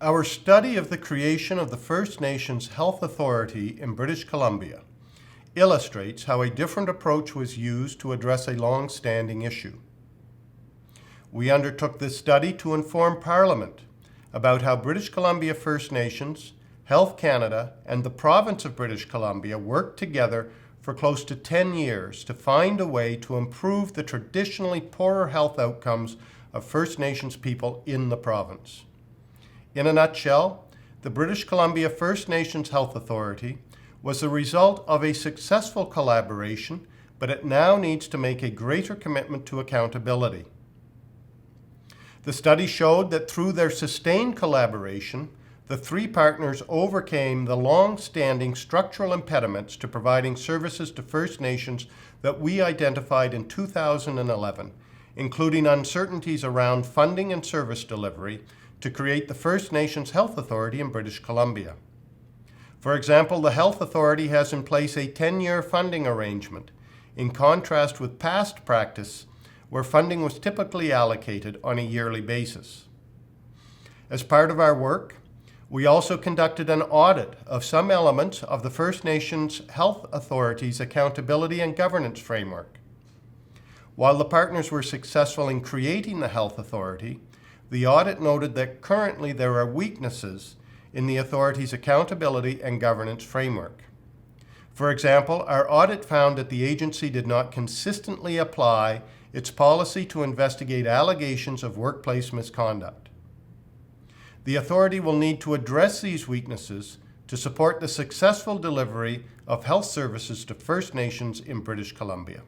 Our study of the creation of the First Nations Health Authority in British Columbia illustrates how a different approach was used to address a long-standing issue. We undertook this study to inform Parliament about how British Columbia First Nations, Health Canada, and the province of British Columbia worked together for close to 10 years to find a way to improve the traditionally poorer health outcomes of First Nations people in the province. In a nutshell, the British Columbia First Nations Health Authority was the result of a successful collaboration, but it now needs to make a greater commitment to accountability. The study showed that through their sustained collaboration, the three partners overcame the long-standing structural impediments to providing services to First Nations that we identified in 2011, including uncertainties around funding and service delivery, to create the First Nations Health Authority in British Columbia. For example, the Health Authority has in place a 10-year funding arrangement, in contrast with past practice where funding was typically allocated on a yearly basis. As part of our work, we also conducted an audit of some elements of the First Nations Health Authority's accountability and governance framework. While the partners were successful in creating the Health Authority, the audit noted that currently there are weaknesses in the authority's accountability and governance framework. For example, our audit found that the agency did not consistently apply its policy to investigate allegations of workplace misconduct. The authority will need to address these weaknesses to support the successful delivery of health services to First Nations in British Columbia.